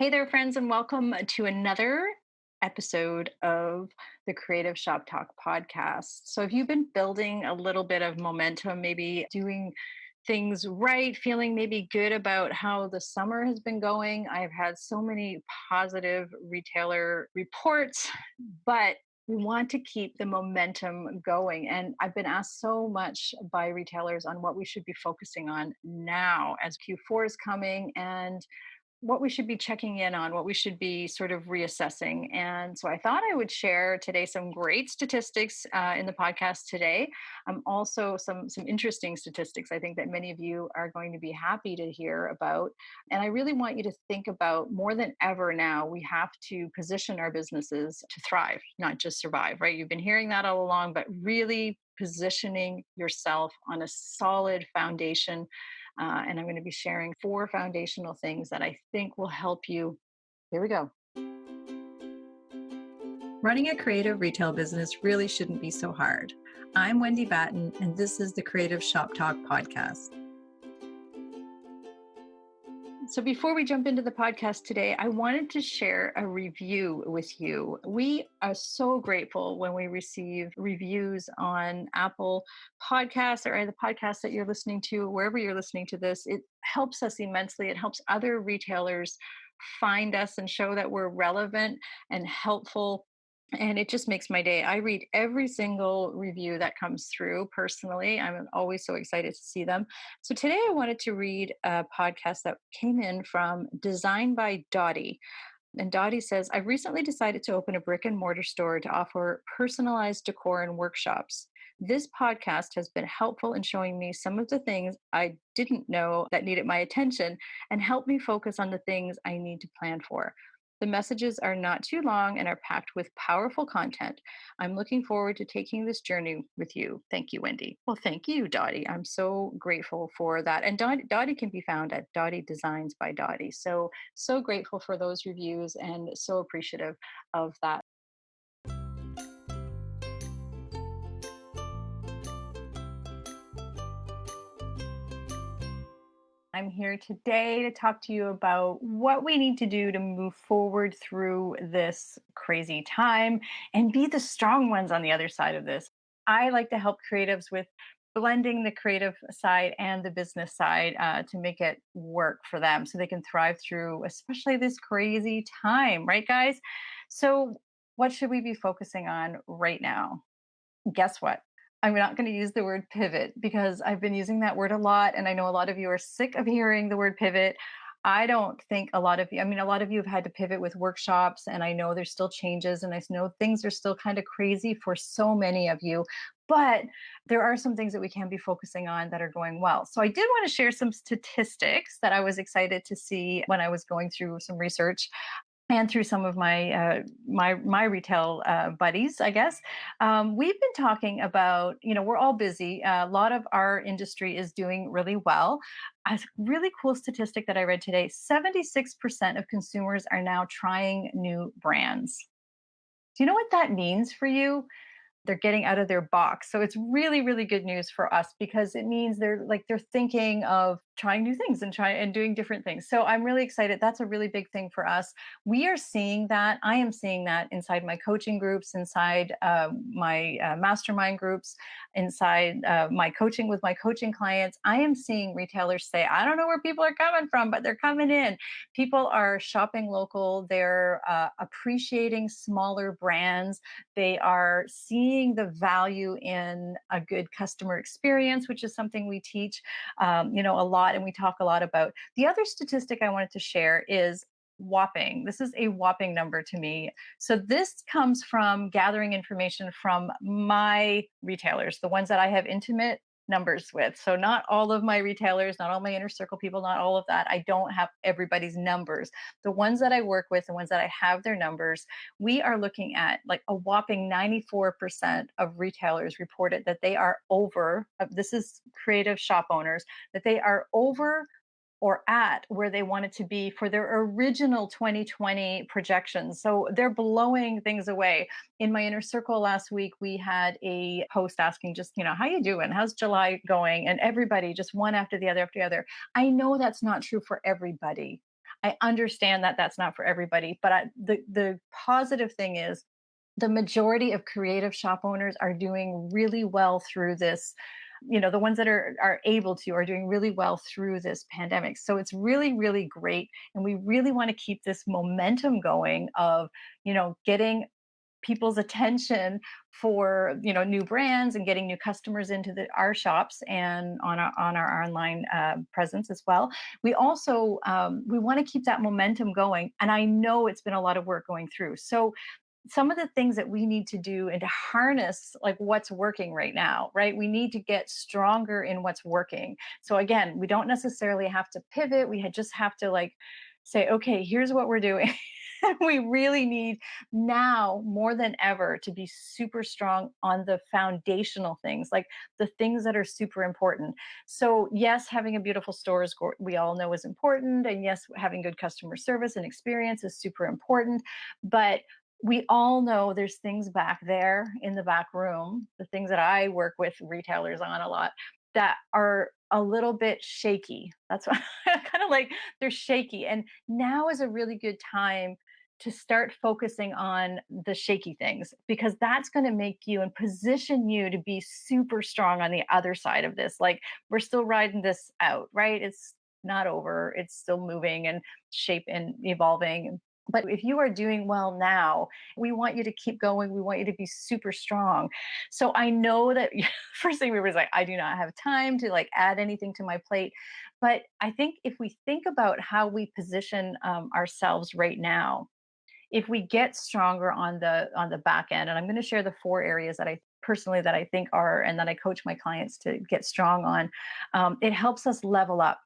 Hey there, friends, and welcome to another episode of the Creative Shop Talk podcast. So, if you've been building a little bit of momentum, maybe doing things right, feeling maybe good about how the summer has been going, I've had so many positive retailer reports, but we want to keep the momentum going. And I've been asked so much by retailers on what we should be focusing on now as Q4 is coming and what we should be checking in on, what we should be sort of reassessing. And so I thought I would share today some great statistics in the podcast today. Also some interesting statistics I think that many of you are going to be happy to hear about. And I really want you to think about more than ever now, we have to position our businesses to thrive, not just survive, right? You've been hearing that all along, but really positioning yourself on a solid foundation and I'm going to be sharing four foundational things that I think will help you. Here we go. Running a creative retail business really shouldn't be so hard. I'm Wendy Batten, and this is the Creative Shop Talk podcast. So, before we jump into the podcast today, I wanted to share a review with you. We are so grateful when we receive reviews on Apple Podcasts or the podcast that you're listening to, wherever you're listening to this. It helps us immensely. It helps other retailers find us and show that we're relevant and helpful. And it just makes my day. I read every single review that comes through personally. I'm always so excited to see them. So today I wanted to read a podcast that came in from Design by Dottie. And Dottie says, I've recently decided to open a brick and mortar store to offer personalized decor and workshops. This podcast has been helpful in showing me some of the things I didn't know that needed my attention and helped me focus on the things I need to plan for. The messages are not too long and are packed with powerful content. I'm looking forward to taking this journey with you. Thank you, Wendy. Well, thank you, Dottie. I'm so grateful for that. And Dottie can be found at Dottie Designs by Dottie. So grateful for those reviews and so appreciative of that. I'm here today to talk to you about what we need to do to move forward through this crazy time and be the strong ones on the other side of this. I like to help creatives with blending the creative side and the business side to make it work for them so they can thrive through, especially this crazy time, right, guys? So, what should we be focusing on right now? Guess what? I'm not going to use the word pivot because I've been using that word a lot. And I know a lot of you are sick of hearing the word pivot. I don't think a lot of you, a lot of you have had to pivot with workshops, and I know there's still changes, and I know things are still kind of crazy for so many of you. But there are some things that we can be focusing on that are going well. So I did want to share some statistics that I was excited to see when I was going through some research and through some of my retail buddies, I guess. We've been talking about, we're all busy. A lot of our industry is doing really well. A really cool statistic that I read today: 76% of consumers are now trying new brands. Do you know what that means for you? They're getting out of their box. So it's really, really good news for us because it means they're thinking of trying new things and doing different things. So I'm really excited. That's a really big thing for us. We are seeing that. I am seeing that inside my coaching groups, inside my mastermind groups, inside my coaching with my coaching clients. I am seeing retailers say, I don't know where people are coming from, but they're coming in. People are shopping local. They're appreciating smaller brands. They are seeing the value in a good customer experience, which is something we teach, a lot, and we talk a lot about. The other statistic I wanted to share is whopping. This is a whopping number to me. So this comes from gathering information from my retailers, the ones that I have intimate numbers with. So not all of my retailers, not all my inner circle people, not all of that. I don't have everybody's numbers. The ones that I work with, the ones that I have their numbers, we are looking at like a whopping 94% of retailers reported that they are over, this is creative shop owners, that they are over or at where they wanted to be for their original 2020 projections. So they're blowing things away. In my inner circle last week, we had a post asking just, how you doing? How's July going? And everybody just one after the other after the other. I know that's not true for everybody. I understand that that's not for everybody, but the positive thing is the majority of creative shop owners are doing really well through this. The ones that are able to are doing really well through this pandemic. So it's really, really great. And we really want to keep this momentum going of, getting people's attention for new brands and getting new customers into our shops and on our online presence as well. We also we want to keep that momentum going, and I know it's been a lot of work going through. So some of the things that we need to do and to harness like what's working right now, right? We need to get stronger in what's working. So again, we don't necessarily have to pivot. Just have to like say, okay, here's what we're doing. We really need now more than ever to be super strong on the foundational things, like the things that are super important. So yes, having a beautiful store we all know is important, and yes, having good customer service and experience is super important, but we all know there's things back there in the back room, the things that I work with retailers on a lot, that are a little bit shaky. That's what kind of like, they're shaky. And now is a really good time to start focusing on the shaky things, because that's going to make you and position you to be super strong on the other side of this. Like, we're still riding this out, right? It's not over. It's still moving and shape and evolving. But if you are doing well now, we want you to keep going. We want you to be super strong. So I know that first thing we were like, I do not have time to like add anything to my plate. But I think if we think about how we position ourselves right now, if we get stronger on the back end, and I'm going to share the 4 areas that I personally that I think are, and that I coach my clients to get strong on, it helps us level up.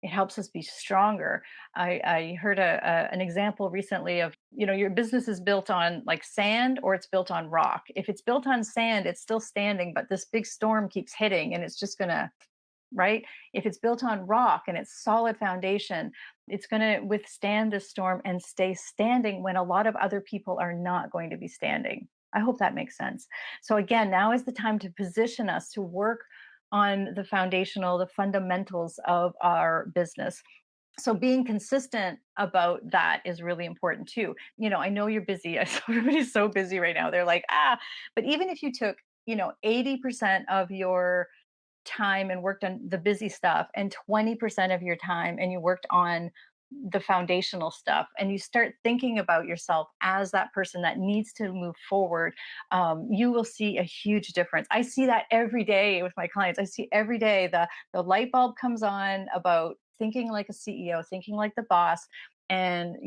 It helps us be stronger. I heard an example recently of, your business is built on like sand or it's built on rock. If it's built on sand, it's still standing, but this big storm keeps hitting and it's just gonna, right? If it's built on rock and it's solid foundation, it's going to withstand the storm and stay standing when a lot of other people are not going to be standing. I hope that makes sense. So again, now is the time to position us to work on the fundamentals of our business. So being consistent about that is really important too. I know you're busy. Everybody's so busy right now. They're like, but even if you took, 80% of your time and worked on the busy stuff, and 20% of your time and you worked on the foundational stuff, and you start thinking about yourself as that person that needs to move forward, you will see a huge difference. I see that every day with my clients. I see every day the light bulb comes on about thinking like a CEO, thinking like the boss, and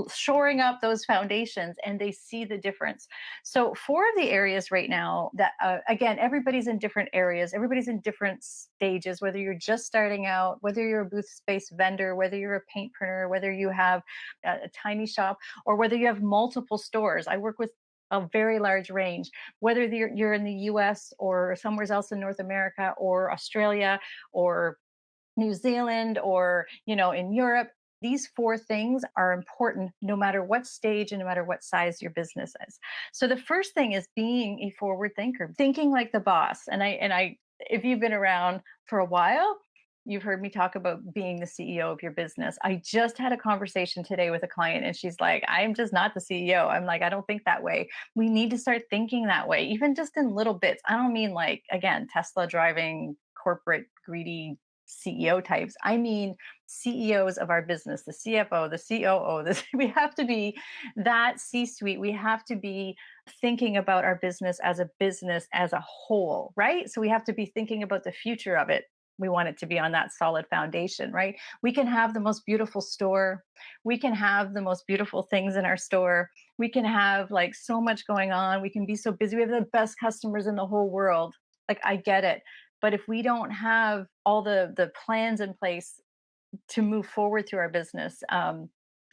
shoring up those foundations, and they see the difference. So 4 of the areas right now that again, everybody's in different areas, everybody's in different stages, whether you're just starting out, whether you're a booth space vendor, whether you're a paint printer, whether you have a tiny shop, or whether you have multiple stores. I work with a very large range, whether you're in the US or somewhere else in North America or Australia or New Zealand, or in Europe. These 4 things are important no matter what stage and no matter what size your business is. So the first thing is being a forward thinker, thinking like the boss. And I if you've been around for a while, you've heard me talk about being the CEO of your business. I just had a conversation today with a client and she's like, I'm just not the CEO. I'm like, I don't think that way. We need to start thinking that way, even just in little bits. I don't mean like, again, Tesla driving corporate greedy CEO types. I mean CEOs of our business, the CFO, the COO. We have to be that C-suite. We have to be thinking about our business as a whole, right? So we have to be thinking about the future of it. We want it to be on that solid foundation, right? We can have the most beautiful store. We can have the most beautiful things in our store. We can have like so much going on. We can be so busy. We have the best customers in the whole world. Like, I get it. But if we don't have all the plans in place to move forward through our business,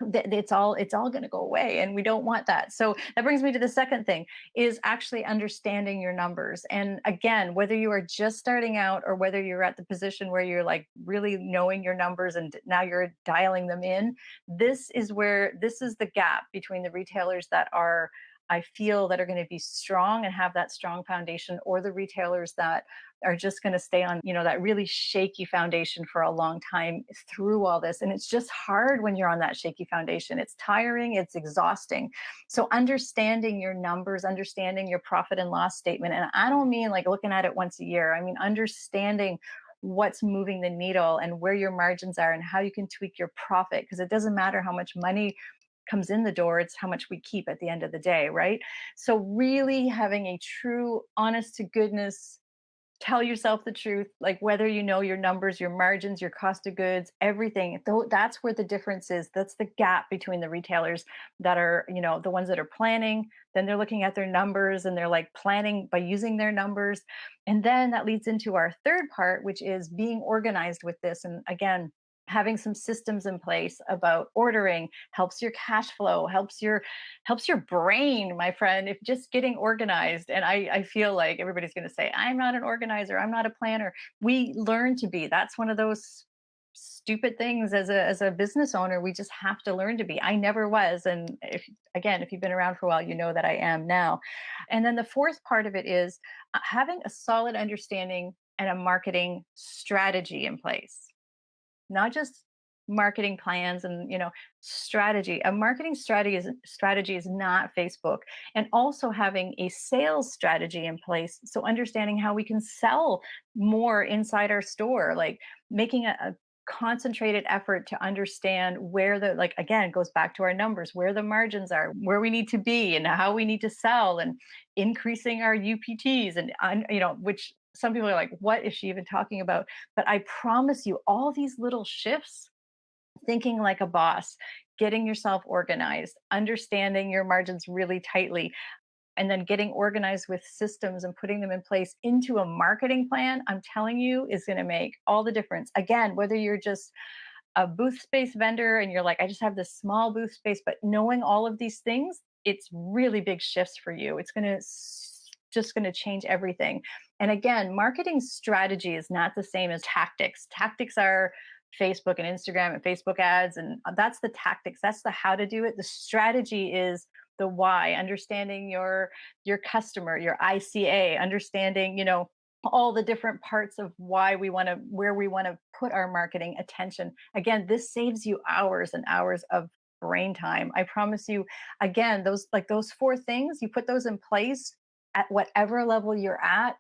it's all going to go away, and we don't want that. So that brings me to the second thing, is actually understanding your numbers. And again, whether you are just starting out or whether you're at the position where you're like really knowing your numbers and now you're dialing them in, this is the gap between the retailers that I feel that are going to be strong and have that strong foundation, or the retailers that are just going to stay on, that really shaky foundation for a long time through all this. And it's just hard when you're on that shaky foundation. It's tiring, it's exhausting. So understanding your numbers, understanding your profit and loss statement, and I don't mean like looking at it once a year. I mean understanding what's moving the needle and where your margins are and how you can tweak your profit, because it doesn't matter how much money comes in the door, it's how much we keep at the end of the day, right? So really having a true honest to goodness, tell yourself the truth, like whether you know your numbers, your margins, your cost of goods, everything. That's where the difference is. That's the gap between the retailers that are, the ones that are planning, then they're looking at their numbers and they're like planning by using their numbers. And then that leads into our third part, which is being organized with this. And again, having some systems in place about ordering helps your cash flow, helps your brain, my friend, if just getting organized. And I feel like everybody's going to say, I'm not an organizer, I'm not a planner. We learn to be. That's one of those stupid things as a business owner. We just have to learn to be. I never was. And if you've been around for a while, you know that I am now. And then the fourth part of it is having a solid understanding and a marketing strategy in place, not just marketing plans and strategy. A marketing strategy is not Facebook. And also having a sales strategy in place, so understanding how we can sell more inside our store, like making a concentrated effort to understand where the, like, again, it goes back to our numbers, where the margins are, where we need to be and how we need to sell, and increasing our UPTs, and which some people are like, what is she even talking about? But I promise you, all these little shifts, thinking like a boss, getting yourself organized, understanding your margins really tightly, and then getting organized with systems and putting them in place into a marketing plan, I'm telling you, is going to make all the difference. Again, whether you're just a booth space vendor and you're like, I just have this small booth space, but knowing all of these things, it's really big shifts for you. It's going to just going to change everything. And again, marketing strategy is not the same as tactics. Tactics are Facebook and Instagram and Facebook ads, and that's the tactics. That's the how to do it. The strategy is the why, understanding your customer, your ICA, understanding, all the different parts of why we want to, where we want to put our marketing attention. Again, this saves you hours and hours of brain time. I promise you, again, those four things, you put those in place at whatever level you're at,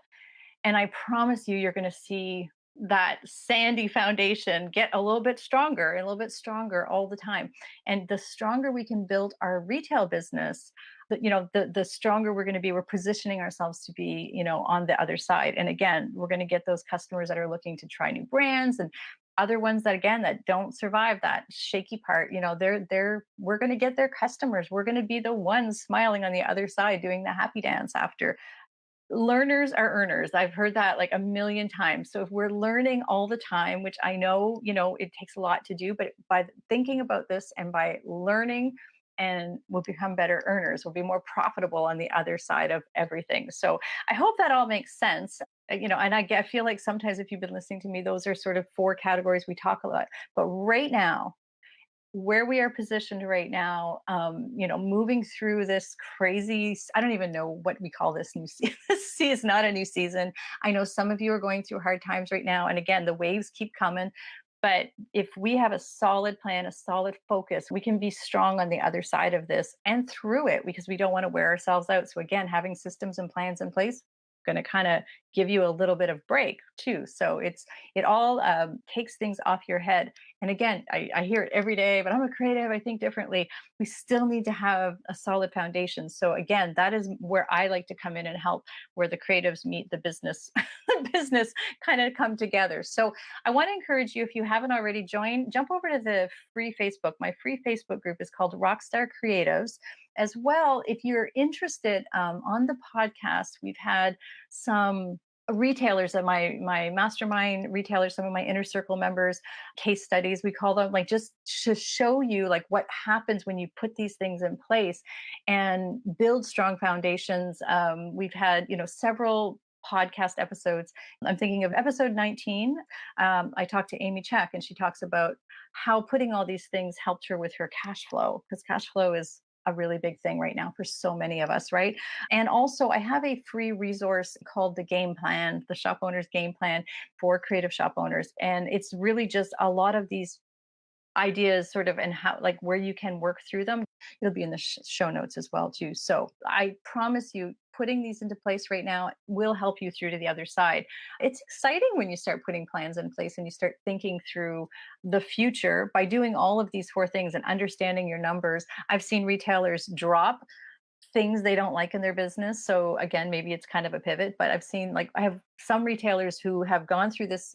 and I promise you, you're going to see that sandy foundation get a little bit stronger and a little bit stronger all the time. And the stronger we can build our retail business, the stronger we're going to be. We're positioning ourselves to be, on the other side. And again, we're going to get those customers that are looking to try new brands, and other ones that, again, that don't survive that shaky part. We're going to get their customers. We're going to be the ones smiling on the other side, doing the happy dance after. Learners are earners. I've heard that like a million times. So if we're learning all the time, which I know, it takes a lot to do, but by thinking about this and by learning, and we'll become better earners, we'll be more profitable on the other side of everything. So I hope that all makes sense. And I feel like sometimes if you've been listening to me, those are sort of four categories we talk a lot. But right now, where we are positioned right now, moving through this crazy, I don't even know what we call this new season. This is not a new season. I know some of you are going through hard times right now. And again, the waves keep coming. But if we have a solid plan, a solid focus, we can be strong on the other side of this and through it, because we don't want to wear ourselves out. So again, having systems and plans in place, going to kind of give you a little bit of break too. So it all takes things off your head. And again, I hear it every day, but I'm a creative, I think differently. We still need to have a solid foundation. So again, that is where I like to come in and help, where the creatives meet the business, the business kind of come together. So I want to encourage you, if you haven't already joined, jump over to the free Facebook. My free Facebook group is called Rockstar Creatives. As well, if you're interested, on the podcast, we've had some retailers at my mastermind retailers, some of my inner circle members, case studies, we call them, like just to show you like what happens when you put these things in place and build strong foundations. We've had, several podcast episodes. I'm thinking of episode 19. I talked to Amy Cseh, and she talks about how putting all these things helped her with her cash flow, because cash flow is a really big thing right now for so many of us, right? And also, I have a free resource called the Game Plan, the Shop Owners Game Plan for creative shop owners. And it's really just a lot of these ideas sort of and how like where you can work through them. It'll be in the show notes as well too. So I promise you, putting these into place right now will help you through to the other side. It's exciting when you start putting plans in place and you start thinking through the future by doing all of these four things and understanding your numbers. I've seen retailers drop things they don't like in their business. So again, maybe it's kind of a pivot, but I've seen, like, I have some retailers who have gone through this,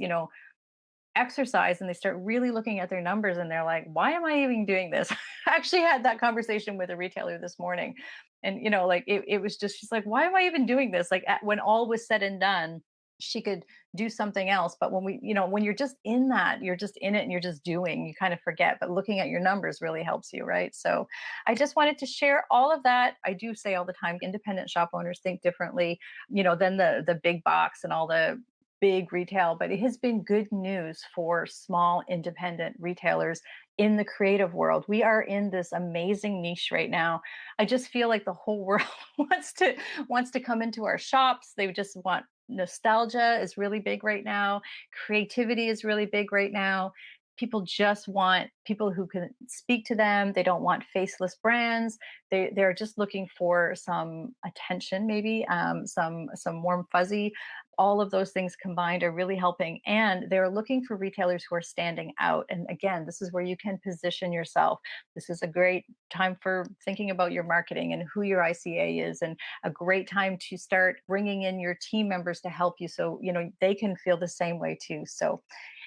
exercise, and they start really looking at their numbers and they're like, why am I even doing this? I actually had that conversation with a retailer this morning. And, like it was just, she's like, why am I even doing this? Like when all was said and done, she could do something else. But when you're just in that, you're just in it and you're just doing, you kind of forget. But looking at your numbers really helps you, right? So I just wanted to share all of that. I do say all the time, independent shop owners think differently, than the big box and all the big retail, but it has been good news for small independent retailers in the creative world. We are in this amazing niche right now. I just feel like the whole world wants to come into our shops. They just want nostalgia is really big right now. Creativity is really big right now. People just want people who can speak to them. They don't want faceless brands. They're just looking for some attention, maybe some warm fuzzy. All of those things combined are really helping, and they're looking for retailers who are standing out. And again, this is where you can position yourself. This is a great time for thinking about your marketing and who your ICA is, and a great time to start bringing in your team members to help you, so they can feel the same way too. So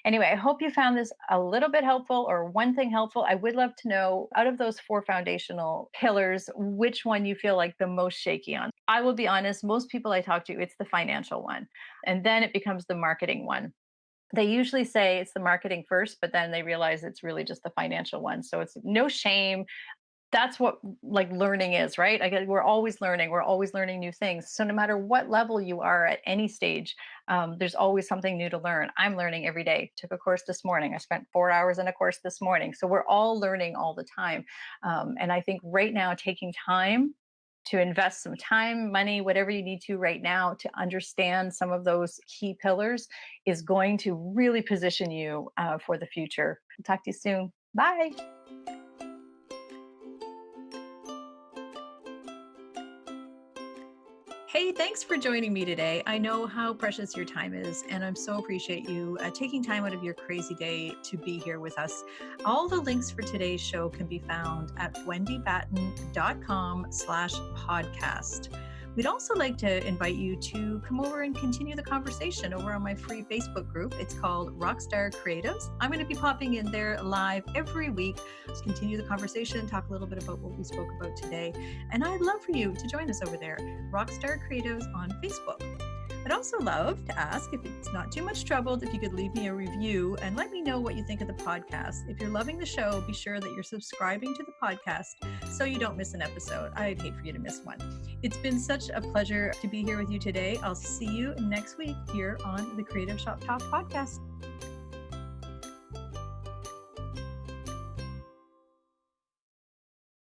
anyway, I hope you found this a little bit helpful, or one thing helpful. I would love to know, out of those four foundational pillars, which one you feel like the most shaky on. I will be honest, most people I talk to, it's the financial one. And then it becomes the marketing one. They usually say it's the marketing first, but then they realize it's really just the financial one. So it's no shame. That's what, like, learning is, right? I guess we're always learning. We're always learning new things. So no matter what level you are at any stage, there's always something new to learn. I'm learning every day. Took a course this morning. I spent 4 hours in a course this morning. So we're all learning all the time. And I think right now, taking time to invest some time, money, whatever you need to right now to understand some of those key pillars is going to really position you for the future. Talk to you soon. Bye. Hey, thanks for joining me today. I know how precious your time is, and I'm so appreciate you taking time out of your crazy day to be here with us. All the links for today's show can be found at wendybatten.com/podcast. We'd also like to invite you to come over and continue the conversation over on my free Facebook group. It's called Rockstar Creatives. I'm going to be popping in there live every week to continue the conversation, talk a little bit about what we spoke about today. And I'd love for you to join us over there, Rockstar Creatives on Facebook. I'd also love to ask, if it's not too much trouble, if you could leave me a review and let me know what you think of the podcast. If you're loving the show, be sure that you're subscribing to the podcast so you don't miss an episode. I'd hate for you to miss one. It's been such a pleasure to be here with you today. I'll see you next week here on the Creative Shop Talk podcast.